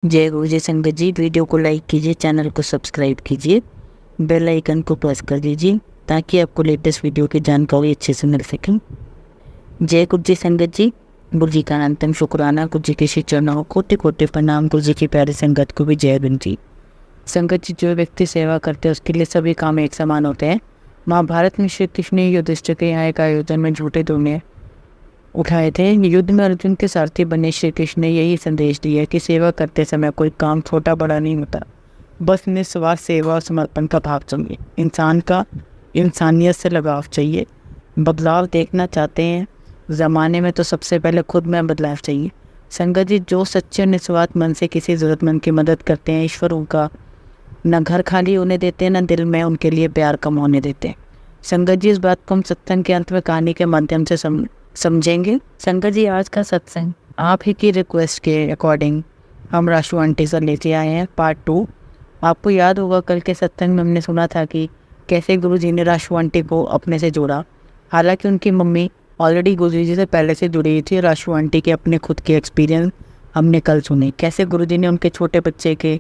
जय गुरु जी। संगत जी, वीडियो को लाइक कीजिए, चैनल को सब्सक्राइब कीजिए, बेल आइकन को प्रेस कर दीजिए ताकि आपको लेटेस्ट वीडियो की जानकारी अच्छे से मिल सके। जय गुरु जी। संगत जी, गुरु जी का अनंतम शुक्राना, गुरु जी के श्री चरणों को कोटि कोटि प्रणाम, गुरु जी की प्यारी संगत को भी जय गुरु जी। संगत जी, जो व्यक्ति सेवा करते हैं उसके लिए सभी काम एक समान होते हैं। महाभारत में श्री कृष्ण ने युधिष्ठिर के यहाँ एक आयोजन में झूठे दोने उठाए थे। युद्ध में अर्जुन के सारथी बने श्री कृष्ण ने यही संदेश दिया कि सेवा करते समय कोई काम छोटा बड़ा नहीं होता, बस निस्वार्थ सेवा और समर्पण का भाव चाहिए। इंसान का इंसानियत से लगाव चाहिए। बदलाव देखना चाहते हैं ज़माने में तो सबसे पहले खुद में बदलाव चाहिए। संगत जी, जो सच्चे निस्वार्थ मन से किसी ज़रूरतमंद की मदद करते हैं, ईश्वर उनका न घर खाली होने देते हैं, न दिल में उनके लिए प्यार कम होने देते हैं। संगत जी, इस बात को हम सत्संग के अंत में कहानी के माध्यम से समझेंगे। संगत जी, आज का सत्संग आप ही की रिक्वेस्ट के अकॉर्डिंग हम राशु आंटी से लेते आए हैं, पार्ट 2। आपको याद होगा कल के सत्संग में हमने सुना था कि कैसे गुरुजी ने राशु आंटी को अपने से जोड़ा। हालांकि उनकी मम्मी ऑलरेडी गुरुजी से पहले से जुड़ी हुई थी। राशु आंटी के अपने खुद के एक्सपीरियंस हमने कल सुने, कैसे गुरुजी ने उनके छोटे बच्चे के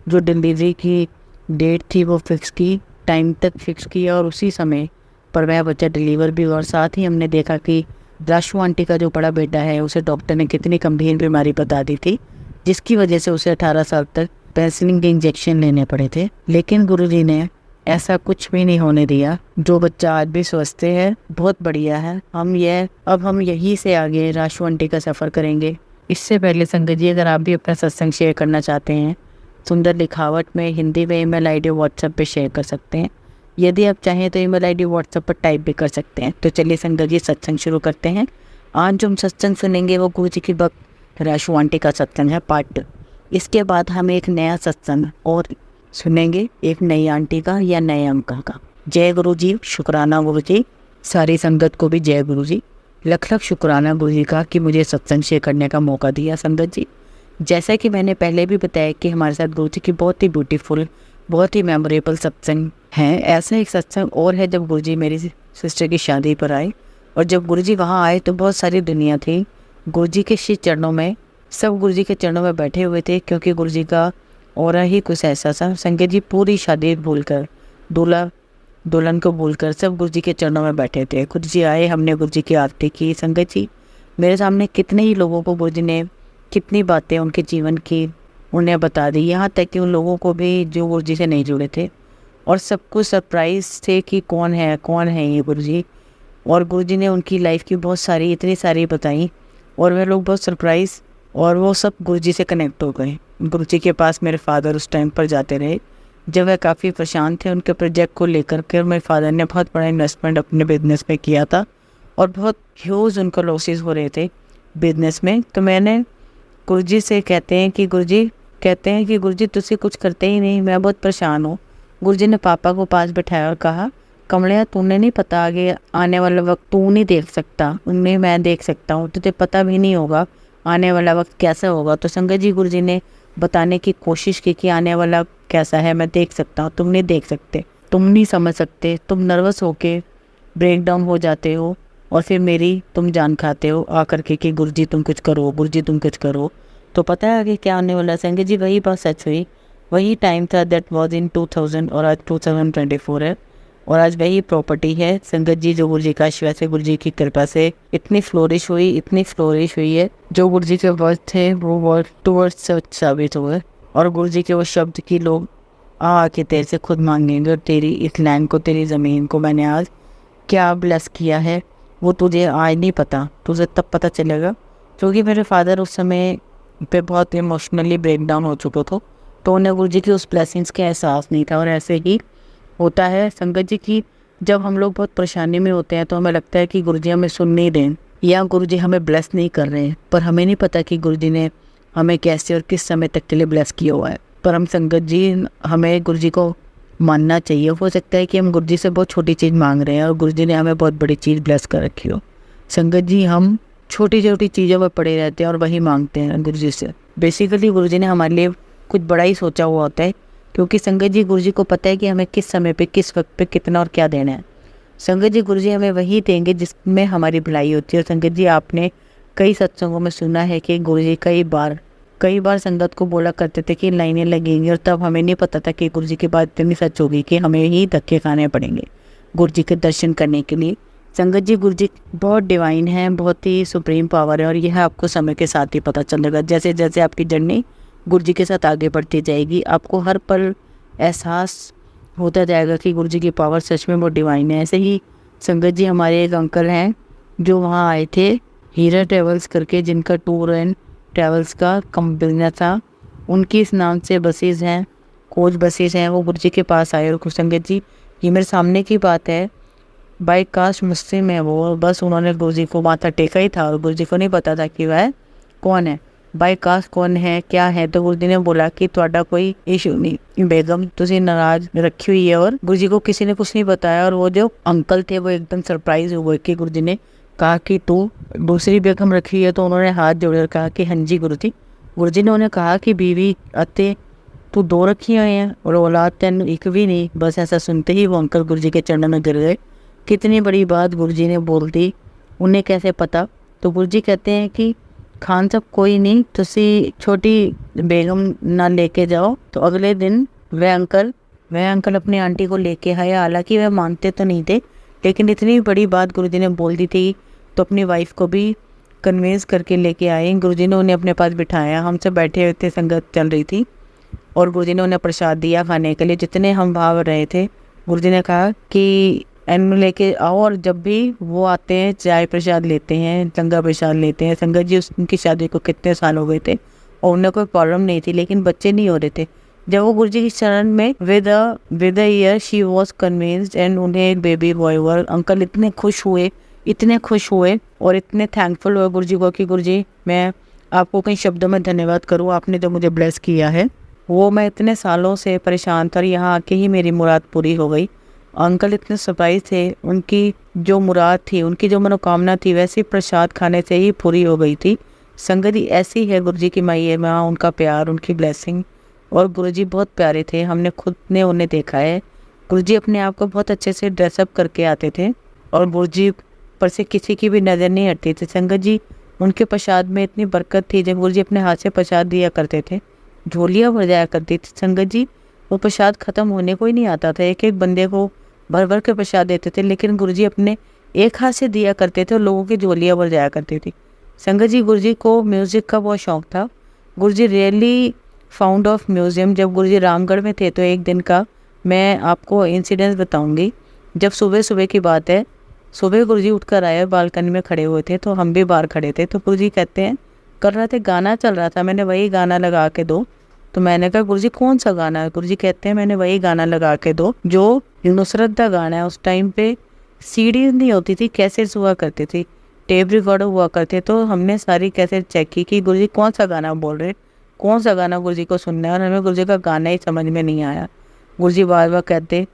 जो डिलीवरी की डेट थी वो फिक्स की, टाइम तक फिक्स किया और उसी समय पर वह बच्चा डिलीवर भी हुआ। और साथ ही हमने देखा कि राशु आंटी का जो बड़ा बेटा है उसे डॉक्टर ने कितनी गंभीर बीमारी बता दी थी, जिसकी वजह से उसे 18 साल तक पेंसिलिन के इंजेक्शन लेने पड़े थे। लेकिन गुरुजी ने ऐसा कुछ भी नहीं होने दिया। जो बच्चा आज भी स्वस्थ है, बहुत बढ़िया है। अब हम यहीं से आगे राशु आंटी का सफ़र करेंगे। इससे पहले संगत जी, अगर आप भी अपना सत्संग शेयर करना चाहते हैं सुंदर लिखावट में हिंदी में, ईमेल आईडी व्हाट्सएप पे शेयर कर सकते हैं। यदि आप चाहें तो ईमेल आईडी व्हाट्सएप पर टाइप भी कर सकते हैं। तो चलिए संगत जी, सत्संग शुरू करते हैं। आज जो हम सत्संग सुनेंगे वो गुरु जी की भक्त राशु आंटी का सत्संग है, पार्ट 2। इसके बाद हम एक नया सत्संग और सुनेंगे, एक नई आंटी का या नए अंकल का। जय गुरु जी, शुक्राना गुरु जी। सारी संगत को भी जय गुरु जी। लख लख शुक्राना गुरु जी का कि मुझे सत्संग शेयर करने का मौका दिया। संगत जी, जैसा कि मैंने पहले भी बताया कि हमारे साथ गुरु जी की बहुत ही ब्यूटीफुल, बहुत ही मेमोरेबल सत्संग हैं। ऐसा एक सत्संग और है जब गुरुजी मेरी सिस्टर की शादी पर आए, और जब गुरुजी वहाँ आए तो बहुत सारी दुनिया थी। गुरुजी के श्री चरणों में, सब गुरुजी के चरणों में बैठे हुए थे, क्योंकि गुरुजी का ऑरा ही कुछ ऐसा था। संगत जी, पूरी शादी भूलकर, दूल्हा दुल्हन को भूलकर सब गुरुजी के चरणों में बैठे थे। गुरुजी आए, हमने गुरुजी की आरती की। संगत जी, मेरे सामने कितने ही लोगों को गुरुजी ने कितनी बातें उनके जीवन की उन्हें बता दी, यहाँ तक कि उन लोगों को भी जो गुरुजी से नहीं जुड़े थे, और सबको सरप्राइज़ थे कि कौन है ये गुरुजी। और गुरुजी ने उनकी लाइफ की बहुत सारी, इतनी सारी बताई, और वे लोग बहुत सरप्राइज़, और वो सब गुरुजी से कनेक्ट हो गए। गुरुजी के पास मेरे फादर उस टाइम पर जाते रहे जब वह काफ़ी परेशान थे उनके प्रोजेक्ट को लेकर के। मेरे फादर ने बहुत बड़ा इन्वेस्टमेंट अपने बिजनेस में किया था और बहुत ह्यूज उनको लॉसेस हो रहे थे बिजनेस में। तो मैंने गुरुजी से कहते हैं कि गुरुजी तुझसे कुछ करते ही नहीं, मैं बहुत परेशान हूँ। गुरुजी ने पापा को पास बैठाया और कहा, कमलिया, तूने नहीं पता आगे आने वाला वक्त तू नहीं देख सकता, उन्हें मैं देख सकता हूँ। तुझे पता भी नहीं होगा आने वाला वक्त कैसा होगा। तो संगत जी, गुरुजी ने बताने की कोशिश की कि आने वाला कैसा है मैं देख सकता हूँ, तुम नहीं देख सकते, तुम नहीं समझ सकते। तुम नर्वस होके ब्रेक डाउन हो जाते हो और फिर मेरी तुम जान खाते हो आकर के गुरुजी तुम कुछ करो, गुरुजी तुम कुछ करो। तो पता है आगे क्या आने वाला। संगत जी, वही बात सच हुई। वही टाइम था, दैट वाज इन 2000, और आज 2024 है, और आज वही प्रॉपर्टी है। संगत जी, जो गुरुजी का आशीर्वाद से, गुरुजी की कृपा से इतनी फ्लोरिश हुई है। जो गुरुजी के वर्ड थे वो वर्ड टूवर्ड्स सच साबित हुए, और गुरुजी के वो शब्द की लोग आके तेरे से खुद मांगेंगे, और तेरी इस लैंड को, तेरी ज़मीन को मैंने आज क्या ब्लेस किया है वो तुझे आज नहीं पता, तुझे तब पता चलेगा। क्योंकि मेरे फादर उस समय पे बहुत इमोशनली ब्रेक डाउन हो चुके थे, तो उन्हें गुरुजी की उस ब्लेसिंग्स का एहसास नहीं था। और ऐसे ही होता है संगत जी की, जब हम लोग बहुत परेशानी में होते हैं तो हमें लगता है कि गुरुजी हमें सुन नहीं रहे या गुरुजी हमें ब्लेस नहीं कर रहे हैं, पर हमें नहीं पता कि गुरुजी ने हमें कैसे और किस समय तक के लिए ब्लेस किया हुआ है। पर हम संगत जी, हमें गुरुजी को मानना चाहिए। हो सकता है कि हम गुरुजी से बहुत छोटी चीज़ मांग रहे हैं और गुरुजी ने हमें बहुत बड़ी चीज़ ब्लेस कर रखी हो। संगत जी, हम छोटी छोटी चीज़ों में पड़े रहते हैं और वही मांगते हैं गुरुजी से। बेसिकली गुरुजी ने हमारे लिए कुछ बड़ा ही सोचा हुआ होता है, क्योंकि संगत जी, गुरुजी को पता है कि हमें किस समय पे, किस वक्त पे कितना और क्या देना है। संगत जी, गुरुजी हमें वही देंगे जिसमें हमारी भलाई होती है। और संगत जी, आपने कई सत्संगों में सुना है कि गुरुजी कई बार कई बार संगत को बोला करते थे कि लाइनें लगेंगी, और तब हमें नहीं पता था कि गुरु जी की बात इतनी सच होगी कि हमें ही धक्के खाने पड़ेंगे गुरु जी के दर्शन करने के लिए। संगत जी, गुरु जी बहुत डिवाइन है, बहुत ही सुप्रीम पावर है, और यह आपको समय के साथ ही पता चलेगा। जैसे जैसे आपकी जर्नी गुरु जी के साथ आगे बढ़ती जाएगी, आपको हर पल एहसास होता जाएगा कि गुरु जी की पावर सच में बहुत डिवाइन है। ऐसे ही संगत जी, हमारे एक अंकल हैं जो वहाँ आए थे, हीरा ट्रेवल्स करके, जिनका टूर एंड ट्रैवल्स का कम बिजनेस था। उनकी इस नाम से बसेस हैं, कोच बसेस हैं। वो गुरु जी के पास आए, और संगत जी ये मेरे सामने की बात है, बाई कास्ट मुस्लिम है वो, बस उन्होंने गुरु जी को माथा टेका ही था, और गुरु जी को नहीं पता था कि वह कौन है, बाई कास्ट कौन है, क्या है। तो गुरु जी ने बोला कि ਤੁਹਾਡਾ कोई इशू नहीं बेगम, तुझे नाराज रखी हुई है। और गुरु जी को किसी ने कुछ नहीं बताया, और वो जो अंकल थे वो एकदम सरप्राइज हुए कि गुरु जी ने कहा कि तू दूसरी बेगम रखी है। तो उन्होंने हाथ जोड़कर कहा कि हाँ जी गुरु जी। गुरु जी ने उन्हें कहा कि बीवी अते तू 2 रखी हुई हैं और औलाद तेन एक भी नहीं। बस ऐसा सुनते ही वो अंकल गुरु जी के चरणों में गिर गए। कितनी बड़ी बात गुरु जी ने बोल दी, उन्हें कैसे पता। तो गुरु जी कहते हैं कि खान साहब कोई नहीं, तुसी छोटी बेगम ना लेके जाओ। तो अगले दिन वह अंकल अपनी आंटी को लेके आए। हालांकि वह मानते तो नहीं थे, लेकिन इतनी बड़ी बात गुरु जी ने बोल दी थी, तो अपनी वाइफ को भी कन्विंस करके लेके आए। गुरु जी ने उन्हें अपने पास बिठाया, हम सब बैठे हुए थे, संगत चल रही थी, और गुरु जी ने उन्हें प्रसाद दिया खाने के लिए। जितने हम भाव रहे थे, गुरु जी ने कहा कि एन लेके आओ, और जब भी वो आते हैं चाय प्रसाद लेते हैं, लंगर प्रसाद लेते हैं। संगत जी, उनकी शादी को कितने साल हो गए थे और उन्हें कोई प्रॉब्लम नहीं थी, लेकिन बच्चे नहीं हो रहे थे। जब वो गुरु जी की शरण में with a year she was convinced, and उन्हें एक बेबी बॉय हुआ। अंकल इतने खुश हुए और इतने थैंकफुल हुए गुरु जी को कि गुरु जी, मैं आपको कई शब्दों में धन्यवाद करूँ, आपने जो मुझे ब्लेस किया है। वो मैं इतने सालों से परेशान था, यहाँ आके ही मेरी मुराद पूरी हो गई। अंकल इतने सरप्राइज थे, उनकी जो मुराद थी, उनकी जो मनोकामना थी, वैसे प्रसाद खाने से ही पूरी हो गई थी। संगत जी, ऐसी है गुरु जी की माई माँ, उनका प्यार, उनकी ब्लेसिंग। और गुरु जी बहुत प्यारे थे, हमने खुद ने उन्हें देखा है। गुरु जी अपने आप को बहुत अच्छे से ड्रेसअप करके आते थे, और गुरु जी पर से किसी की भी नज़र नहीं हटती थी। संगत जी, उनके प्रसाद में इतनी बरकत थी, जब गुरु जी अपने हाथ से प्रसाद दिया करते थे, झोलियाँ भर जाया करती थी। संगत जी, वो प्रसाद ख़त्म होने को ही नहीं आता था, एक एक बंदे को भर भर के प्रसाद देते थे, लेकिन गुरु जी अपने एक हाथ से दिया करते थे और लोगों की झोलियाँ भर जाया करती थी। संगत जी, गुरु जी को म्यूज़िक का बहुत शौक़ था। गुरु जी रियली फाउंड ऑफ म्यूज़ियम। जब गुरु जी रामगढ़ में थे, तो एक दिन का मैं आपको इंसिडेंस बताऊंगी। जब सुबह की बात है, सुबह गुरु जी उठकर आए, बालकनी में खड़े हुए थे, तो हम भी बाहर खड़े थे। तो गुरु जी कहते हैं, कर रहे थे, गाना चल रहा था, मैंने वही गाना लगा के दो। तो मैंने कहा, गुरु जी कौन सा गाना है? गुरु जी कहते हैं, मैंने वही गाना लगा के दो जो नुसरत दा गाना है। उस टाइम पे सीडीज नहीं होती थी, कैसेट्स हुआ करती थी, टेप रिकॉर्डर हुआ करते। तो हमने सारी कैसेट चेक की कि गुरु जी कौन सा गाना बोल रहे, कौन सा गाना गुरु जी को सुनना है, और हमें गुरु जी का गाना ही समझ में नहीं आया। गुरु जी बार बार कहते,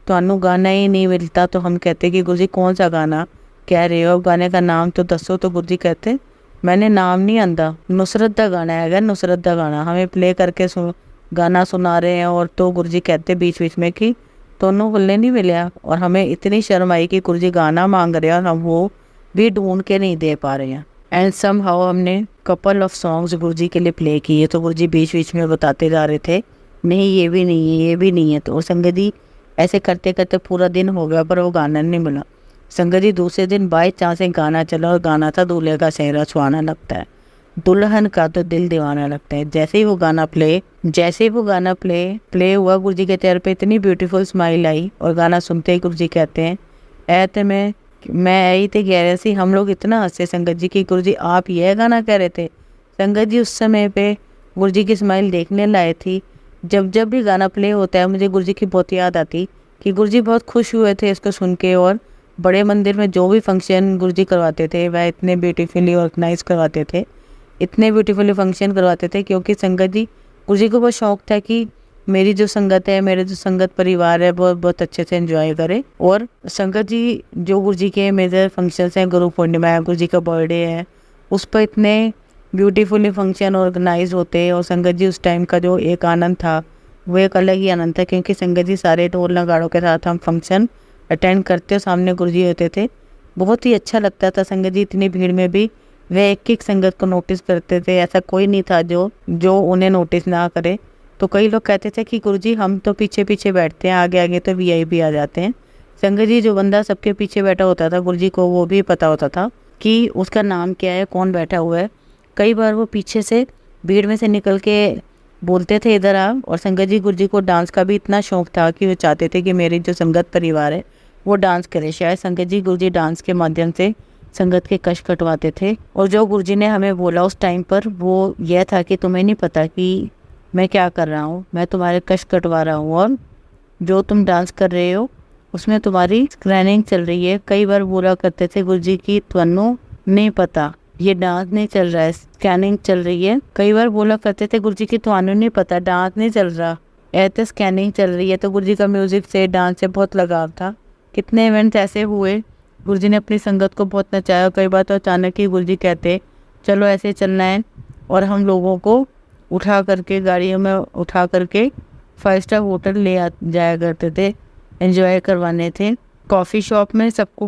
तो गाना ही नहीं मिलता। तो हम कहते कि गुरु जी कौन सा गाना कह रहे हो, गाने का नाम तो दसो। तो गुरु जी कहते, मैंने नाम नहीं आंदा, नुसरत दा गाना है, नुसरत दा गाना। हमें प्ले करके गाना सुना रहे हैं। और तो गुरु जी कहते बीच बीच में कि दोनों खुलने नहीं मिले, और हमें इतनी शर्म आई कि गुरु जी गाना मांग रहे हैं और हम वो भी ढूंढ के नहीं दे पा रहे हैं। एंड सम हाउ हमने कपल ऑफ सॉन्ग्स गुरु जी के लिए प्ले किए। तो गुरु जी बीच बीच में बताते जा रहे थे, नहीं ये भी नहीं है, ये भी नहीं है। तो संगत जी, ऐसे करते करते पूरा दिन हो गया, पर वो गाना नहीं मिला। संगत जी, दूसरे दिन बाई चांस एक गाना चला, और गाना था दूल्हे का चेहरा सुहाना लगता है, दुल्हन का तो दिल दीवाना लगता है। जैसे ही वो गाना प्ले हुआ, गुरु जी के चेहरे पे इतनी ब्यूटीफुल स्माइल आई। और गाना सुनते ही गुरु जी कहते हैं, ऐते मैं आई थे कह रहे सी। हम लोग इतना हंसे संगत जी की, गुरु जी आप यह गाना कह रहे थे। संगत जी, उस समय पे गुरु जी की स्माइल देखने लायक थी। जब जब भी गाना प्ले होता है, मुझे गुरु जी की बहुत याद आती कि गुरु जी बहुत खुश हुए थे इसको सुन के। और बड़े मंदिर में जो भी फंक्शन गुरु जी करवाते थे, वह इतने ब्यूटीफुली ऑर्गेनाइज करवाते थे, इतने ब्यूटीफुली फंक्शन करवाते थे, क्योंकि संगत जी, गुरु जी को बहुत शौक़ था कि मेरी जो संगत है, मेरे जो संगत परिवार है, बहुत अच्छे से एंजॉय करे। और संगत जी, जो गुरु जी के मेजर फंक्शंस हैं, गुरु पूर्णिमा है, गुरु जी का बर्थडे है, उस पर इतने ब्यूटीफुली फंक्शन ऑर्गेनाइज होते। और संगत जी, उस टाइम का जो एक आनंद था, वो एक अलग ही आनंद था, क्योंकि संगत जी सारे ढोल नगाड़ों के साथ हम फंक्शन अटेंड करते, सामने गुरु जी होते थे, बहुत ही अच्छा लगता था। संगत जी, इतनी भीड़ में भी वे एक एक संगत को नोटिस करते थे, ऐसा कोई नहीं था जो उन्हें नोटिस ना करे। तो कई लोग कहते थे कि गुरुजी हम तो पीछे पीछे बैठते हैं, आगे आगे तो वीआईपी आ जाते हैं। संगत जी जो बंदा सबके पीछे बैठा होता था, गुरुजी को वो भी पता होता था कि उसका नाम क्या है, कौन बैठा हुआ है। कई बार वो पीछे से भीड़ में से निकल के बोलते थे इधर आ। और संगत जी गुरुजी को डांस का भी इतना शौक था कि वो चाहते थे कि मेरी जो संगत परिवार है वो डांस करे। शायद संगत जी गुरुजी डांस के माध्यम से संगत के कष्ट कटवाते थे। और जो गुरुजी ने हमें बोला उस टाइम पर वो यह था कि तुम्हें नहीं पता कि मैं क्या कर रहा हूँ, मैं तुम्हारे कष्ट कटवा रहा हूँ, और जो तुम डांस कर रहे हो उसमें तुम्हारी स्क्रैनिंग चल रही है। कई बार बोला करते थे गुरुजी की ਤੁਹਾਨੂੰ नहीं पता ये डांस नहीं चल रहा है, स्कैनिंग चल रही है। कई बार बोला करते थे गुरुजी की ਤੁਹਾਨੂੰ नहीं पता डांस नहीं चल रहा, ऐसे स्कैनिंग चल रही है। तो गुरुजी का म्यूजिक से, डांस से बहुत लगाव था। कितने इवेंट्स ऐसे हुए, गुरुजी ने अपनी संगत को बहुत नचाया। कई बार तो अचानक ही गुरुजी कहते चलो ऐसे चलना है, और हम लोगों को उठा करके गाड़ियों में उठा करके 5 स्टार होटल ले जाया करते थे, एंजॉय करवाने थे। कॉफ़ी शॉप में सबको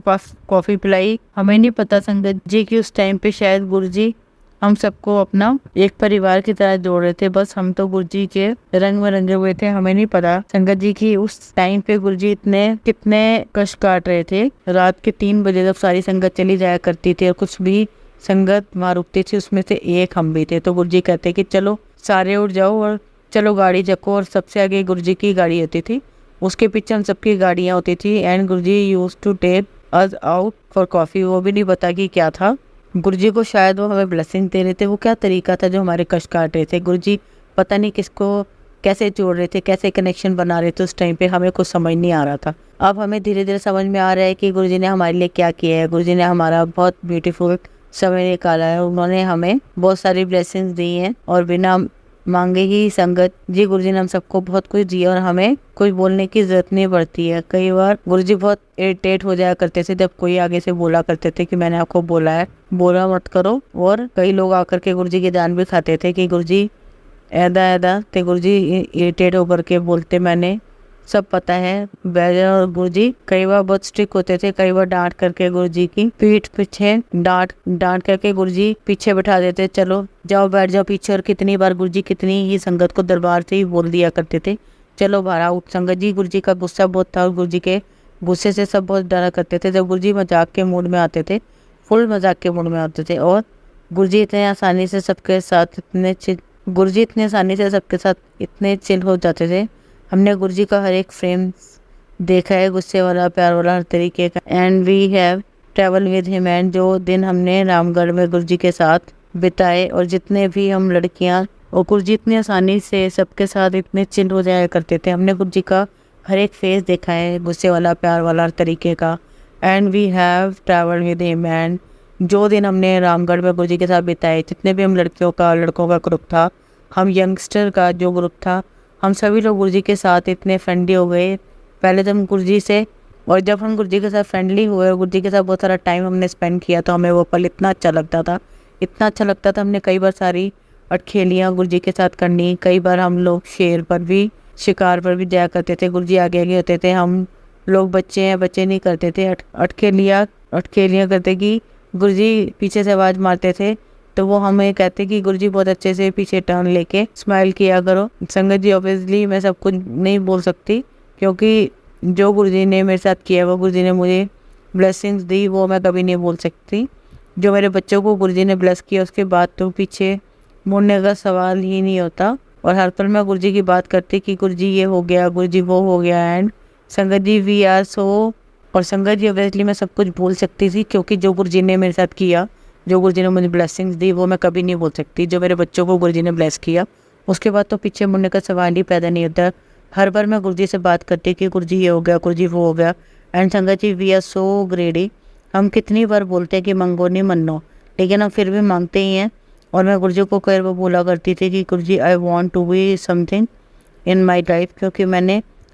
कॉफ़ी पिलाई। हमें नहीं पता संगत जी कि उस टाइम पे शायद गुरुजी हम सबको अपना एक परिवार की तरह जोड़ रहे थे। बस हम तो गुरुजी के रंग में रंगे हुए थे। हमें नहीं पता संगत जी की उस टाइम पे गुरुजी कितने कष्ट काट रहे थे। रात के 3 बजे जब सारी संगत चली जाया करती थी और कुछ भी संगत वहाँ रुकती थी, उसमें से एक हम भी थे। तो गुरुजी कहते कि चलो सारे उठ जाओ और चलो गाड़ी चको। और सबसे आगे गुरुजी की गाड़ी होती थी, उसके पीछे हम सबकी गाड़ियाँ होती थी। And Guruji used to take us out for coffee. वो भी नहीं पता कि क्या था। गुरुजी को शायद वो हमें ब्लेसिंग दे रहे थे। वो क्या तरीका था जो हमारे कष्ट काट रहे थे। गुरुजी पता नहीं किसको कैसे जोड़ रहे थे, कैसे कनेक्शन बना रहे थे। उस टाइम पे हमें कुछ समझ नहीं आ रहा था। अब हमें धीरे धीरे समझ में आ रहा है कि गुरुजी ने हमारे लिए क्या किया है। गुरुजी ने हमारा बहुत ब्यूटीफुल समय निकाला है। उन्होंने हमें बहुत सारी ब्लेसिंग्स दी हैं और बिना मांगे ही संगत जी गुरुजी ने हम सबको बहुत कुछ दिया और हमें कुछ बोलने की जरूरत नहीं पड़ती है। कई बार गुरुजी बहुत इरिटेट हो जाया करते थे जब कोई आगे से बोला करते थे कि मैंने आपको बोला है, बोला मत करो। और कई लोग आकर के गुरुजी की जान भी खाते थे कि गुरुजी ऐदा तो गुरुजी इरिटेट होकर के बोलते मैंने सब पता है। और गुरुजी कई बार बहुत स्ट्रिक्ट होते थे। कई बार डांट करके गुरुजी की पीठ पीछे डांट करके गुरुजी पीछे बैठा देते, चलो जाओ बैठ जाओ पीछे। और कितनी बार गुरुजी कितनी ही संगत को दरबार से ही बोल दिया करते थे, चलो बाहर आओ। संगत जी गुरुजी का गुस्सा बहुत था और गुरुजी के गुस्से से सब बहुत डरा करते थे। जब गुरुजी मजाक के मूड में आते थे, फुल मजाक के मूड में आते थे। और गुरुजी इतने आसानी से सबके साथ इतने चिल हो जाते थे। हमने गुरुजी का हर एक फ्रेम देखा है, गुस्से वाला, प्यार वाला, हर तरीके का। And we have travel with him. And जो दिन हमने रामगढ़ में गुरुजी के साथ बिताए और जितने भी हम लड़कियां, और गुरुजी इतनी आसानी से सबके साथ इतने चिल हो जाया करते थे। हमने गुरुजी का हर एक फेस देखा है, गुस्से वाला, प्यार वाला, हर तरीके का। And we have travel with him. And जो दिन हमने रामगढ़ में गुरुजी के साथ बिताए, जितने भी हम लड़कों का ग्रुप था, हम यंगस्टर का जो ग्रुप था, हम सभी लोग गुरुजी के साथ इतने फ्रेंडली हो गए। पहले तो हम गुरुजी से, और जब हम गुरुजी के साथ फ्रेंडली हुए, गुरुजी के साथ बहुत सारा टाइम हमने स्पेंड किया, तो हमें वो पल इतना अच्छा लगता था, इतना अच्छा लगता था। हमने कई बार सारी अटखेलियाँ गुरुजी के साथ करनी। कई बार हम लोग शेर पर भी, शिकार पर भी जाया करते थे। गुरुजी आगे आगे होते थे, हम लोग बच्चे हैं, बच्चे नहीं करते थे। अटखेलियाँ करते कि गुरुजी पीछे से आवाज़ मारते थे, तो वो हमें कहते कि गुरुजी बहुत अच्छे से पीछे टर्न लेके स्माइल किया करो। संगत जी ऑब्वियसली मैं सब कुछ नहीं बोल सकती, क्योंकि जो गुरुजी ने मेरे साथ किया, वो गुरुजी ने मुझे ब्लेसिंग्स दी, वो मैं कभी नहीं बोल सकती। जो मेरे बच्चों को गुरुजी ने ब्लेस किया, उसके बाद तो पीछे मुड़ने का सवाल ही नहीं होता। और हर पल मैं गुरुजी की बात करती कि गुरुजी ये हो गया, गुरुजी वो हो गया। एंड संगत जी वी आर सो, और संगत जी ऑब्वियसली मैं सब कुछ बोल सकती थी, क्योंकि जो गुरुजी ने मेरे साथ किया, जो गुरुजी ने मुझे ब्लेसिंग्स दी, वो मैं कभी नहीं बोल सकती। जो मेरे बच्चों को गुरुजी ने ब्लेस किया, उसके बाद तो पीछे मुड़ने का सवाल ही पैदा नहीं होता। हर बार मैं गुरुजी से बात करती कि गुरुजी ये हो गया, गुरुजी वो हो गया। एंड संगत जी वी आर सो ग्रेडी। हम कितनी बार बोलते हैं कि मंगो नहीं मनो, लेकिन हम फिर भी मांगते ही हैं। और मैं गुरुजी को कई बार बोला करती थी कि Guruji I want to be something in my life, क्योंकि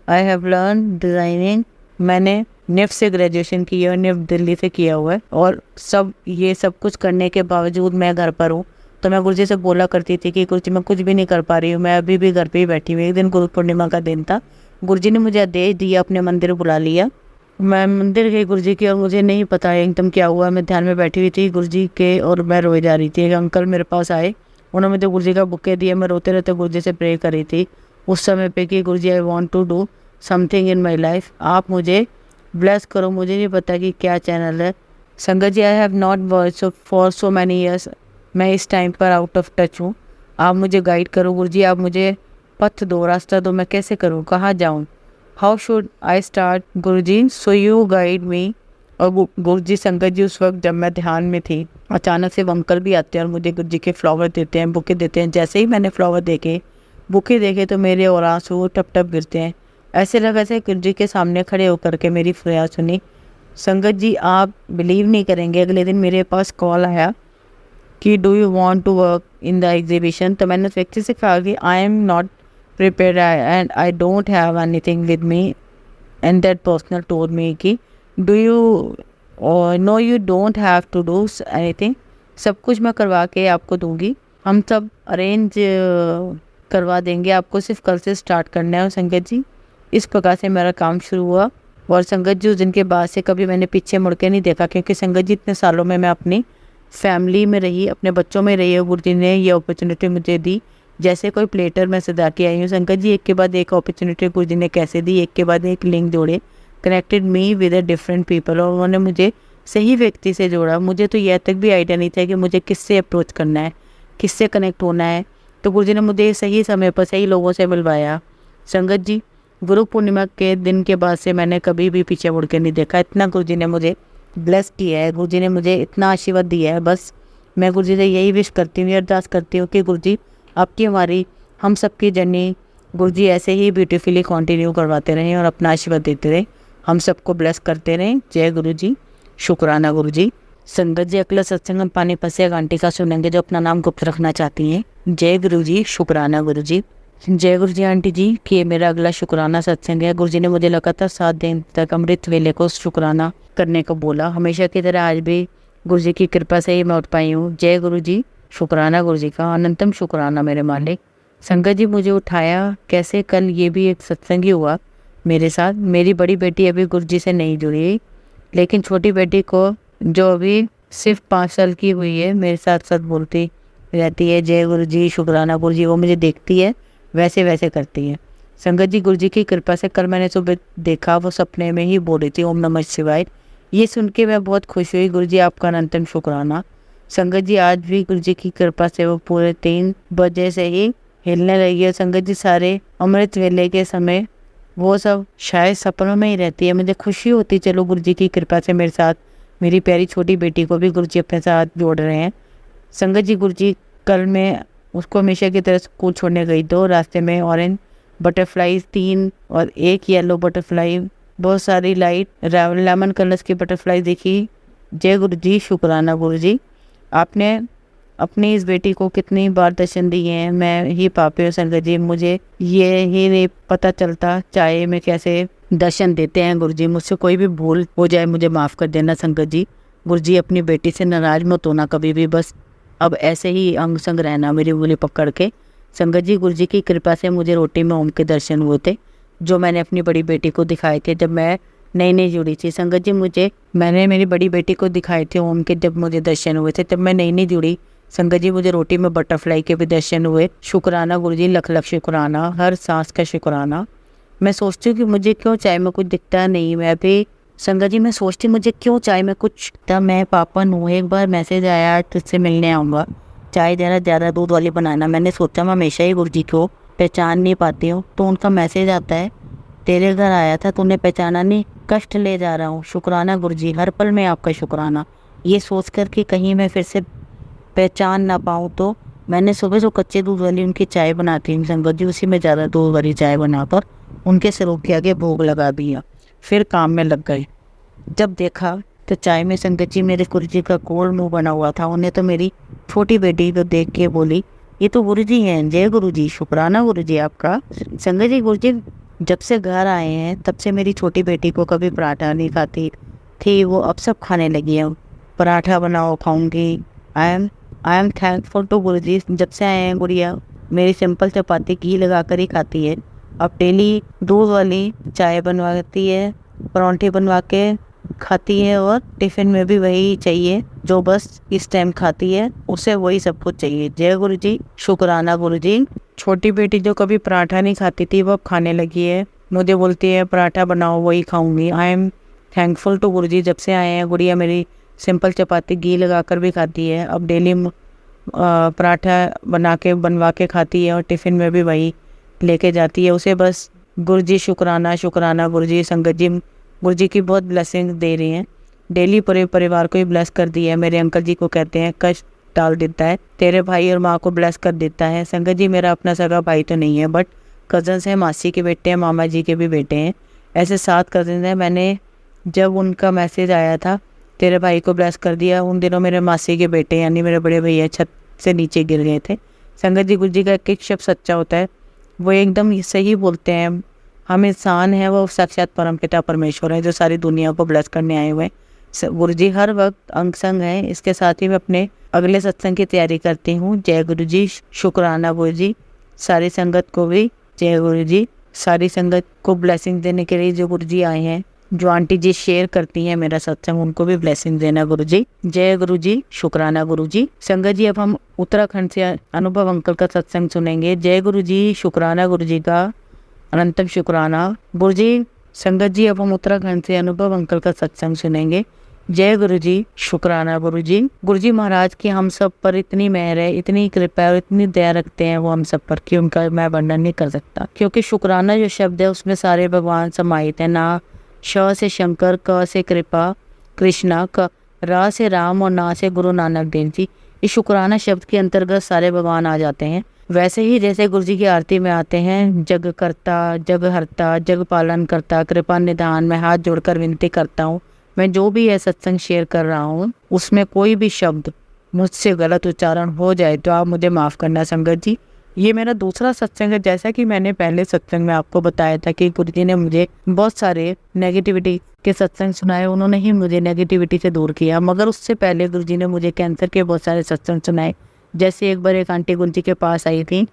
आई हैव लर्न डिज़ाइनिंग। मैंने निफ्ट से ग्रेजुएशन की है, निफ्ट दिल्ली से किया हुआ है। और ये सब कुछ करने के बावजूद मैं घर पर हूँ। तो मैं गुरुजी से बोला करती थी कि गुरुजी मैं कुछ भी नहीं कर पा रही हूँ, मैं अभी भी घर पे ही बैठी हुई। एक दिन गुरु पूर्णिमा का दिन था, गुरुजी ने मुझे आदेश दिया, अपने मंदिर बुला लिया मैं मंदिर गई गुरुजी की और मुझे नहीं पता एकदम क्या हुआ। मैं ध्यान में बैठी हुई थी गुरुजी के और मैं रोए जा रही थी। एक अंकल मेरे पास आए, उन्होंने मुझे गुरुजी का बुके दिया। मैं रोते रहते गुरुजी से प्रे कर रही थी उस समय पे कि Guruji I want to do something in my life, आप मुझे ब्लेस करो। मुझे नहीं पता कि क्या चैनल है। Sangat ji, I have not watch for so many years, मैं इस टाइम पर आउट ऑफ टच हूँ। आप मुझे गाइड करो गुरुजी, आप मुझे पथ दो, रास्ता दो, मैं कैसे करूँ, कहाँ जाऊँ, how should I start Guruji, so you guide me. और गुरुजी संगत जी उस वक्त जब मैं ध्यान में थी, अचानक से वो अंकल भी आते हैं और मुझे गुरुजी के फ्लावर देते हैं, बुके देते हैं। जैसे ही मैंने फ्लावर देखे, बुके देखे तो मेरे और आंसू टप टप गिरते हैं। ऐसे लगा जैसे गुरुजी के सामने खड़े होकर के मेरी फरियाद सुनी। संगत जी, आप बिलीव नहीं करेंगे, अगले दिन मेरे पास कॉल आया कि do you want to work in the exhibition. तो मैंने उस व्यक्ति से कहा कि I am not prepared and I don't have anything with me, and that person told me कि do you no you don't have to do anything, सब कुछ मैं करवा के आपको दूंगी, हम सब अरेंज करवा देंगे, आपको सिर्फ कल से स्टार्ट करना है। और संगत जी, इस प्रकार से मेरा काम शुरू हुआ। और संगत जी, उस दिन के बाद से कभी मैंने पीछे मुड़ के नहीं देखा, क्योंकि संगत जी इतने सालों में मैं अपनी फैमिली में रही, अपने बच्चों में रही। और गुरुजी ने ये अपॉर्चुनिटी मुझे दी जैसे कोई प्लेटर मैं सजा के आई हूँ। संगत जी, एक के बाद एक अपॉर्चुनिटी गुरुजी ने कैसे दी, एक के बाद एक लिंक जोड़े, connected me with a different people, और उन्होंने मुझे सही व्यक्ति से जोड़ा। मुझे तो यह तक भी आइडिया नहीं था कि मुझे किससे अप्रोच करना है, किससे कनेक्ट होना है। तो गुरुजी ने मुझे सही समय पर सही लोगों से मिलवाया। संगत जी, गुरु पूर्णिमा के दिन के बाद से मैंने कभी भी पीछे मुड़ के नहीं देखा। इतना गुरुजी ने मुझे ब्लेस किया है, गुरुजी ने मुझे इतना आशीर्वाद दिया है। बस मैं गुरुजी से यही विश करती हूँ, अरदास करती हूँ कि गुरुजी आपकी हमारी हम सबकी जर्नी गुरुजी ऐसे ही ब्यूटीफुली कंटिन्यू करवाते रहें और अपना आशीर्वाद देते रहें, हम सबको ब्लेस करते रहें। जय गुरुजी, शुक्राना गुरुजी। संगत जी, अगला सत्संग हम पानीपत से एक आंटी का सुनेंगे जो अपना नाम गुप्त रखना चाहती हैं। जय गुरुजी, शुक्राना गुरुजी। जय गुरुजी आंटी जी, कि मेरा अगला शुक्राना सत्संग है। गुरुजी ने मुझे लगातार 7 दिन तक अमृत वेले को शुक्राना करने को बोला। हमेशा की तरह आज भी गुरुजी की कृपा से ही मैं उठ पाई हूँ। जय गुरुजी, शुक्राना गुरुजी का, अनंतम शुक्राना मेरे मालिक। संगत जी, मुझे उठाया कैसे, कल ये भी एक सत्संग ही हुआ मेरे साथ। मेरी बड़ी बेटी अभी गुरुजी से नहीं जुड़ी, लेकिन छोटी बेटी को जो अभी सिर्फ 5 साल की हुई है, मेरे साथ साथ बोलती रहती है जय गुरुजी, शुक्राना गुरुजी। वो मुझे देखती है वैसे वैसे करती है। संगत जी, गुरुजी की कृपा से कल मैंने सुबह देखा, वो सपने में ही बोल रही थी ओम नमः शिवाय। ये सुन के मैं बहुत खुश हुई। गुरुजी आपका अनंतम शुक्राना। संगत जी, आज भी गुरुजी की कृपा से वो पूरे 3 बजे से ही हिलने लगी है। संगत जी, सारे अमृत वेले के समय वो सब शायद सपनों में ही रहती है। मुझे खुशी होती, चलो गुरुजी की कृपा से मेरे साथ मेरी प्यारी छोटी बेटी को भी गुरुजी अपने साथ जोड़ रहे हैं। संगत जी, गुरुजी कल मैं उसको हमेशा की तरह स्कूल छोड़ने गई तो रास्ते में ऑरेंज बटरफ्लाई 3 और 1 येलो बटरफ्लाई, बहुत सारी लाइट लेमन कलर्स की बटरफ्लाई देखी। जय गुरुजी, शुक्राना गुरुजी। आपने अपनी इस बेटी को कितनी बार दर्शन दिए हैं, मैं ही पापी हूँ। संगत जी, मुझे ये ही नहीं पता चलता चाहे मैं कैसे दर्शन देते हैं। गुरुजी, मुझसे कोई भी भूल हो जाए मुझे माफ़ कर देना। संगत जी, गुरुजी अपनी बेटी से नाराज मत होना कभी भी, बस अब ऐसे ही अंग संग रहना मेरी उंगली पकड़ के। संगत जी, गुरुजी की कृपा से मुझे रोटी में ओम के दर्शन हुए थे, जो मैंने अपनी बड़ी बेटी को दिखाए थे जब मैं नई नई जुड़ी थी। संगत जी, मैंने मेरी बड़ी बेटी को दिखाए थे ओम के, जब मुझे दर्शन हुए थे जब मैं नई नई जुड़ी। संगत जी, मुझे रोटी में बटरफ्लाई के भी दर्शन हुए। शुक्राना गुरुजी, लख लख शुक्राना, हर सांस का शुक्राना। मैं सोचती हूँ कि मुझे क्यों चाय में कुछ दिखता नहीं। मैं भी संगत जी, मैं सोचती मुझे क्यों चाय में कुछ, तब मैं पापन हूँ। एक बार मैसेज आया तुझसे मिलने आऊँगा, चाय ज़रा ज़्यादा दूध वाली बनाना। मैंने सोचा मैं हमेशा ही गुरुजी को पहचान नहीं पाती हूँ, तो उनका मैसेज आता है तेरे घर आया था, तूने पहचाना नहीं, कष्ट ले जा रहा हूँ। शुक्राना गुरुजी, हर पल में आपका शुक्राना। ये सोच कर कि कहीं मैं फिर से पहचान ना पाऊँ, तो मैंने सुबह जो कच्चे दूध वाली उनकी चाय बनाती हूँ संगत जी, उसी में ज़्यादा दूध वाली चाय बनाकर उनके सिरों के आगे भोग लगा दिया, फिर काम में लग गए। जब देखा तो चाय में संगत जी मेरे गुरुजी का कोल मुँह बना हुआ था। उन्हें तो मेरी छोटी बेटी तो देख के बोली ये तो गुरुजी हैं। जय गुरुजी, शुक्राना गुरुजी आपका। संगत जी, गुरुजी जब से घर आए हैं तब से मेरी छोटी बेटी को कभी पराठा नहीं खाती थी, वो अब सब खाने लगी है। पराठा बनाओ खाऊंगी। आई एम थैंकफुल टू गुरुजी। जब से आए हैं गुड़िया मेरी सिंपल चपाती घी लगा कर ही खाती है, अब डेली दूध वाली चाय बनवाती है परांठे बनवा के खाती है और टिफ़िन में भी वही चाहिए जो बस इस टाइम खाती है, उसे वही सब कुछ चाहिए। जय गुरु जी, शुक्राना गुरु जी। छोटी बेटी जो कभी पराठा नहीं खाती थी वो अब खाने लगी है, मुझे बोलती है पराठा बनाओ वही खाऊंगी। आई एम थैंकफुल टू गुरु जी, जब से आए हैं गुड़िया मेरी सिंपल चपाती घी लगा कर भी खाती है, अब डेली पराठा बनवा के खाती है और टिफ़िन में भी वही लेके जाती है। उसे बस गुरु जी शुक्राना शुक्राना गुरु जी। संगत जी गुरु जी की बहुत ब्लेसिंग दे रही हैं, डेली पूरे परिवार को ही ब्लेस कर दिया है। मेरे अंकल जी को कहते हैं कष्ट डाल देता है, तेरे भाई और माँ को ब्लेस कर देता है। संगत जी मेरा अपना सगा भाई तो नहीं है, बट कज़न्स हैं, मासी के बेटे हैं, मामा जी के भी बेटे हैं, ऐसे 7 कज़न्स हैं। मैंने जब उनका मैसेज आया था तेरे भाई को ब्लेस कर दिया, उन दिनों मेरे मासी के बेटे यानी मेरे बड़े भैया छत से नीचे गिर गए थे। संगत जी गुरु जी का एक शब्द सच्चा होता है, वो एकदम सही बोलते हैं। हम इंसान हैं, वो साक्षात परमपिता परमेश्वर है जो सारी दुनिया को ब्लेस करने आए हुए हैं। गुरु जी हर वक्त अंग संग हैं। इसके साथ ही मैं अपने अगले सत्संग की तैयारी करती हूँ। जय गुरु जी, शुक्राना गुरु जी। सारी संगत को भी जय गुरु जी। सारी संगत को ब्लेसिंग देने के लिए जो गुरु जी आए हैं, जो आंटी जी शेयर करती हैं मेरा सत्संग, उनको भी ब्लेसिंग देना गुरु जी। जय गुरु जी, शुक्राना गुरु जी। संगत जी अब हम उत्तराखंड से अनुभव अंकल का सत्संग सुनेंगे। जय गुरु जी, शुक्राना गुरु जी का अनंतम शुक्राना गुरु जी। संगत जी अब हम उत्तराखंड से अनुभव अंकल का सत्संग सुनेंगे। जय गुरु जी, शुक्राना गुरु जी। गुरु जी महाराज की हम सब पर इतनी मेहर है, इतनी कृपा है और इतनी दया रखते हैं वो हम सब पर कि उनका मैं वर्णन नहीं कर सकता। क्योंकि शुक्राना जो शब्द है उसमें सारे भगवान समाहित है। ना श से शंकर, क से कृपा कृष्णा, क रा से राम और ना से गुरु नानक देव जी। इस शुक्राना शब्द के अंतर्गत सारे भगवान आ जाते हैं। वैसे ही जैसे गुरु जी की आरती में आते हैं, जग करता, जग हरता, जग पालन करता, कृपा निधान, मैं हाथ जोड़कर विनती करता हूँ। मैं जो भी है सत्संग शेयर कर रहा हूँ उसमें कोई भी शब्द मुझसे गलत उच्चारण हो जाए तो आप मुझे माफ़ करना संगत जी। ये मेरा दूसरा सत्संग है। जैसा कि मैंने पहले सत्संग में आपको बताया था कि गुरु जी ने मुझे बहुत सारे नेगेटिविटी के सत्संग सुनाए, उन्होंने ही मुझे नेगेटिविटी से दूर किया। मगर उससे पहले गुरु जी ने मुझे कैंसर के बहुत सारे सत्संग सुनाए। जैसे एक बार एक आंटी गुरु जी के पास आई थी,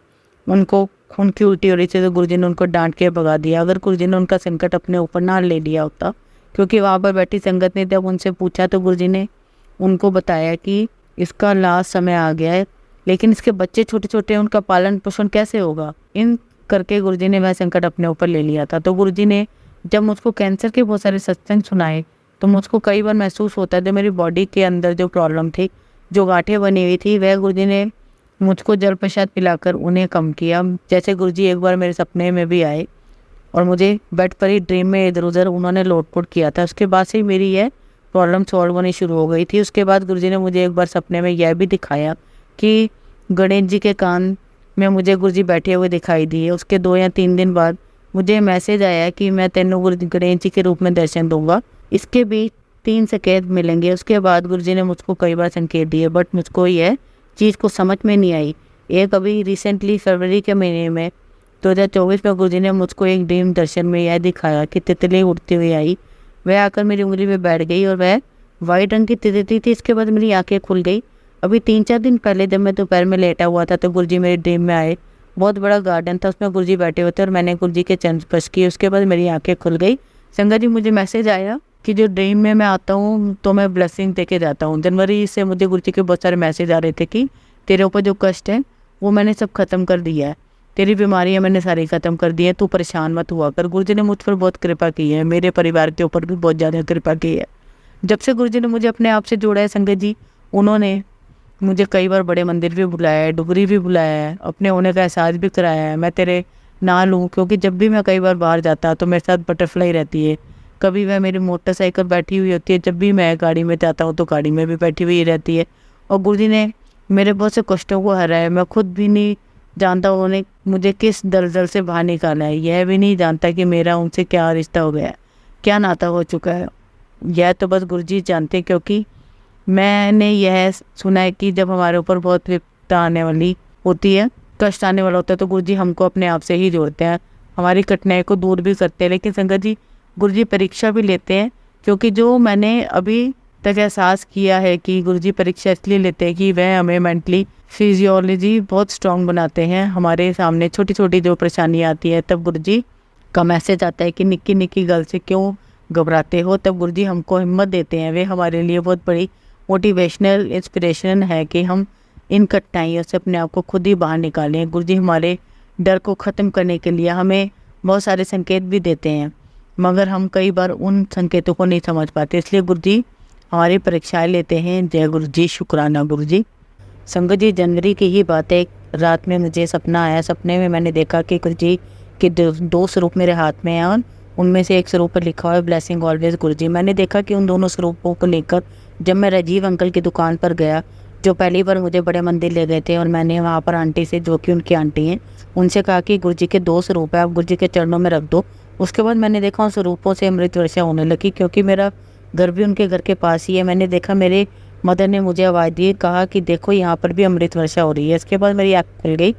उनको खून की उल्टी हो रही थी तो गुरु जी ने उनको डांट के भगा दिया। अगर गुरु जी ने उनका संकट अपने ऊपर ना ले लिया होता, क्योंकि वहाँ पर बैठी संगत ने जब उनसे पूछा तो गुरु जी ने उनको बताया कि इसका लास्ट समय आ गया है, लेकिन इसके बच्चे छोटे छोटे हैं, उनका पालन पोषण कैसे होगा। इन करके गुरु जी ने वह संकट अपने ऊपर ले लिया था। तो गुरु जी ने जब मुझको कैंसर के बहुत सारे सत्संग सुनाए तो मुझको कई बार महसूस होता है जो मेरी बॉडी के अंदर जो प्रॉब्लम थी, जो गांठें बनी हुई थी, वह गुरु जी ने मुझको जल प्रसाद पिलाकर उन्हें कम किया। जैसे गुरु जी एक बार मेरे सपने में भी आए और मुझे बेड पर ही ड्रीम में इधर उधर उन्होंने लोटपोट किया था। उसके बाद से मेरी यह प्रॉब्लम सॉल्व होनी शुरू हो गई थी। उसके बाद गुरु जी ने मुझे एक बार सपने में यह भी दिखाया कि गणेश जी के कान में मुझे गुरु जी बैठे हुए दिखाई दिए। उसके 2 या 3 दिन बाद मुझे मैसेज आया कि मैं तेनों गणेश जी के रूप में दर्शन दूंगा। इसके भी 3 संकेत मिलेंगे। उसके बाद गुरु जी ने मुझको कई बार संकेत दिए, बट मुझको यह चीज़ को समझ में नहीं आई। एक अभी रिसेंटली फरवरी के महीने में 2024 में गुरु जी ने मुझको एक ड्रीम दर्शन में यह दिखाया कि तितली उड़ती हुई आई, वह आकर मेरी उंगली में बैठ गई और वह वाइट रंग की तितली थी। इसके बाद मेरी आंखें खुल गई। अभी 3-4 दिन पहले जब मैं दोपहर में लेटा हुआ था तो गुरु जी मेरे ड्रीम में आए। बहुत बड़ा गार्डन था, उसमें गुरु जी बैठे हुए थे और मैंने गुरु जी के चरण स्पर्श किए। उसके बाद मेरी आंखें खुल गई। संगत जी मुझे मैसेज आया कि जो ड्रीम में मैं आता हूँ तो मैं ब्लेसिंग दे के जाता हूँ। जनवरी से मुझे गुरु जी के बहुत सारे मैसेज आ रहे थे कि तेरे ऊपर जो कष्ट है वो मैंने सब खत्म कर दिया है, तेरी बीमारियां मैंने सारी खत्म कर दी है, तू परेशान मत हुआ कर। गुरु जी ने मुझ पर बहुत कृपा की है, मेरे परिवार के ऊपर भी बहुत ज़्यादा कृपा की है। जब से गुरु जी ने मुझे अपने आप से जोड़ा है संगत जी, उन्होंने मुझे कई बार बड़े मंदिर भी बुलाया है, डुगरी भी बुलाया है, अपने होने का एहसास भी कराया है। मैं तेरे ना लूँ, क्योंकि जब भी मैं कई बार बाहर जाता तो मेरे साथ बटरफ्लाई रहती है। कभी वह मेरी मोटरसाइकिल बैठी हुई होती है, जब भी मैं गाड़ी में जाता हूँ तो गाड़ी में भी बैठी हुई रहती है। और गुरु जी ने मेरे बहुत से कष्टों को हरा है। मैं खुद भी नहीं जानता उन्होंने मुझे किस दलदल से बाहर निकाला है। यह भी नहीं जानता कि मेरा उनसे क्या रिश्ता हो गया है, क्या नाता हो चुका है। यह तो बस गुरु जी जानते हैं, क्योंकि मैंने यह सुना है कि जब हमारे ऊपर बहुत विपदा आने वाली होती है, कष्ट आने वाला होता है, तो गुरु जी हमको अपने आप से ही जोड़ते हैं, हमारी कठिनाई को दूर भी करते हैं। लेकिन संगत जी गुरु जी परीक्षा भी लेते हैं, क्योंकि जो मैंने अभी तक एहसास किया है कि गुरु जी परीक्षा इसलिए लेते हैं कि वह हमें मेंटली फिजियोलॉजी बहुत स्ट्रॉन्ग बनाते हैं। हमारे सामने छोटी छोटी जो परेशानी आती है तब गुरु जी का मैसेज आता है कि निक्की निक्की गल से क्यों घबराते हो, तब गुरु जी हमको हिम्मत देते हैं। वे हमारे लिए बहुत बड़ी मोटिवेशनल इंस्पिरेशन है कि हम इन कठिनाइयों से अपने आप को खुद ही बाहर निकालें। गुरु जी हमारे डर को ख़त्म करने के लिए हमें बहुत सारे संकेत भी देते हैं, मगर हम कई बार उन संकेतों को नहीं समझ पाते, इसलिए गुरु जी हमारी परीक्षाएं लेते हैं। जय गुरु जी, शुक्राना गुरु जी। संगत जी, जनवरी की ही बात है, रात में मुझे सपना आया। सपने में मैंने देखा कि गुरु जी के दो स्वरूप मेरे हाथ में हैं और उनमें से एक स्वरूप पर लिखा हुआ है ब्लेसिंग ऑलवेज गुरु जी। मैंने देखा कि उन दोनों स्वरूपों को लेकर जब मैं राजीव अंकल की दुकान पर गया, जो पहली बार मुझे बड़े मंदिर ले गए थे, और मैंने वहाँ पर आंटी से, जो कि उनकी आंटी हैं, उनसे कहा कि गुरु जी के 2 स्वरूप है, आप गुरु जी के चरणों में रख दो। उसके बाद मैंने देखा उन स्वरूपों से अमृत वर्षा होने लगी, क्योंकि मेरा घर भी उनके घर के पास ही है। मैंने देखा मेरे मदर ने मुझे आवाज़ दी, कहा कि देखो यहाँ पर भी अमृत वर्षा हो रही है। इसके बाद मेरी आँख खुल गई।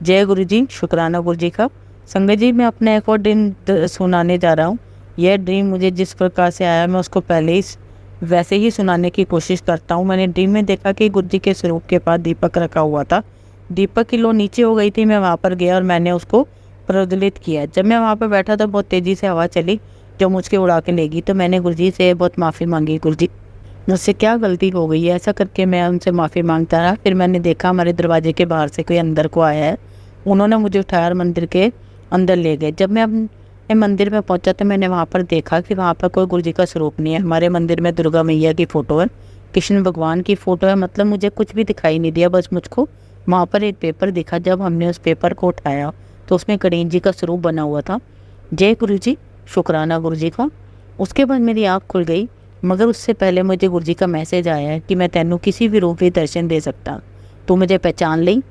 जय गुरु जी, शुक्राना गुरु जी का। संगत जी, मैं अपना एक और ड्रीम सुनाने जा रहा हूँ। यह ड्रीम मुझे जिस प्रकार से आया, मैं उसको पहले ही वैसे ही सुनाने की कोशिश करता हूँ। मैंने ड्रीम में देखा कि गुरु जी के स्वरूप के पास दीपक रखा हुआ था। दीपक की लो नीचे हो गई थी। मैं वहाँ पर गया और मैंने उसको प्रज्वलित किया। जब मैं वहाँ पर बैठा तो बहुत तेज़ी से हवा चली जो मुझके उड़ा के ले गई। तो मैंने गुरु जी से बहुत माफ़ी मांगी, गुरु जी मुझसे क्या गलती हो गई है। ऐसा करके मैं उनसे माफ़ी मांगता रहा। फिर मैंने देखा हमारे दरवाजे के बाहर से कोई अंदर को आया है। उन्होंने मुझे उठाया और मंदिर के अंदर ले गए। जब मैं अपने मंदिर में पहुंचा तो मैंने वहाँ पर देखा कि वहाँ पर कोई गुरु जी का स्वरूप नहीं है। हमारे मंदिर में दुर्गा मैया की फ़ोटो है, कृष्ण भगवान की फ़ोटो है, मतलब मुझे कुछ भी दिखाई नहीं दिया। बस मुझको वहाँ पर एक पेपर दिखा। जब हमने उस पेपर को उठाया तो उसमें गणेश जी का स्वरूप बना हुआ था। जय गुरु जी, शुक्राना गुरु जी का। उसके बाद मेरी आँख खुल गई, मगर उससे पहले मुझे गुरु जी का मैसेज आया है कि मैं तेनू किसी भी रूप में दर्शन दे सकता, तू मुझे पहचान ली।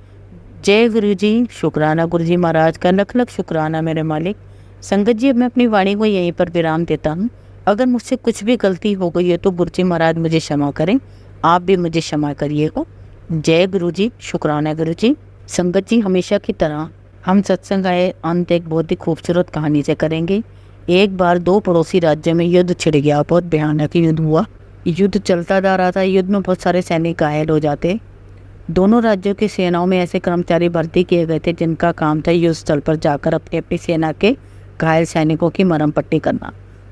जय गुरु जी, शुक्राना गुरु जी महाराज का, लख लख शुक्राना मेरे मालिक। संगत जी, अब मैं अपनी वाणी को यहीं पर विराम देता हूँ। अगर मुझसे कुछ भी गलती हो गई है तो गुरु जी महाराज मुझे क्षमा करें, आप भी मुझे क्षमा करिएगा। जय गुरु जी, शुक्राना गुरु जी। संगत जी, हमेशा की तरह हम सत्संग आए अंत एक बहुत ही खूबसूरत कहानी से करेंगे। एक बार 2 पड़ोसी राज्यों में युद्ध छिड़ गया। बहुत भयानक युद्ध हुआ। युद्ध चलता जा रहा था। युद्ध में बहुत सारे सैनिक घायल हो जाते। दोनों राज्यों की सेनाओं में ऐसे कर्मचारी भर्ती किए गए थे जिनका काम था युद्ध स्थल पर जाकर अपनी अपनी सेना के घायल सैनिकों की मरहम पट्टी करना,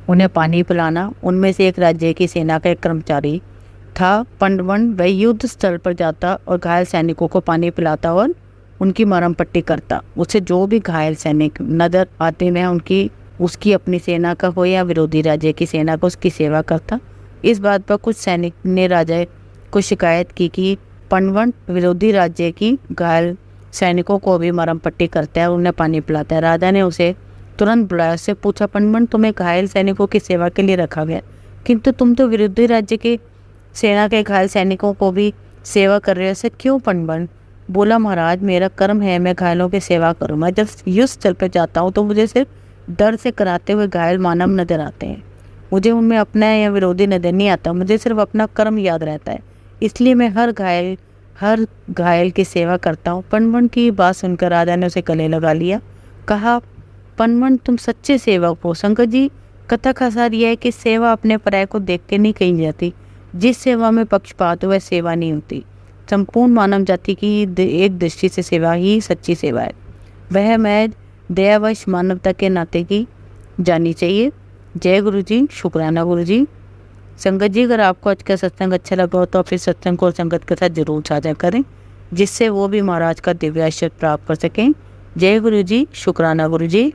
उन्हें पानी पिलाना। उनमें से एक राज्य की सेना का एक कर्मचारी था पंडवन। वह युद्ध स्थल पर जाता और घायल सैनिकों को पानी पिलाता और उनकी मरहम पट्टी करता। उसे जो भी घायल सैनिक नजर आते वह उसकी अपनी सेना का हो या विरोधी राज्य की सेना का, उसकी सेवा करता। इस बात पर कुछ सैनिक ने राजा को शिकायत की कि पंडवन विरोधी राज्य की घायल सैनिकों को भी मरहम पट्टी करता है और उन्हें पानी पिलाता है। राजा ने उसे तुरंत बुलाया, उससे पूछा, पंडवन, तुम्हें घायल सैनिकों की सेवा के लिए रखा गया, किंतु तुम तो विरोधी राज्य के सेना के घायल सैनिकों को भी सेवा कर रहे हो, ऐसे क्यों? पंडवन बोला, महाराज मेरा कर्म है, मैं घायलों की सेवा करूँ। मैं जब युद्ध स्थल पर जाता हूँ तो मुझे सिर्फ डर से कराते हुए घायल मानव नजर आते हैं। मुझे उनमें अपना या विरोधी नजर नहीं आता। मुझे सिर्फ अपना कर्म याद रहता है, इसलिए मैं हर घायल की सेवा करता हूँ। पंडवन की बात सुनकर राजा ने उसे गले लगा लिया। कहा, पंडवन तुम सच्चे सेवक हो। संगत जी, कथा का सार यह है कि सेवा अपने पराये को देख के नहीं कही जाती। जिस सेवा में पक्षपात हो वह सेवा नहीं होती। संपूर्ण मानव जाति की एक दृष्टि से सेवा ही सच्ची सेवा है। वह मैं दयावश मानवता के नाते की जानी चाहिए। जय गुरु जी, शुक्राना गुरु जी। संगत जी, अगर आपको आज का सत्संग अच्छा लगा हो तो फिर सत्संग को संगत के साथ जरूर साझा करें, जिससे वो भी महाराज का दिव्य आशीर्वाद प्राप्त कर सकें। जय गुरु जी, शुक्राना गुरु जी।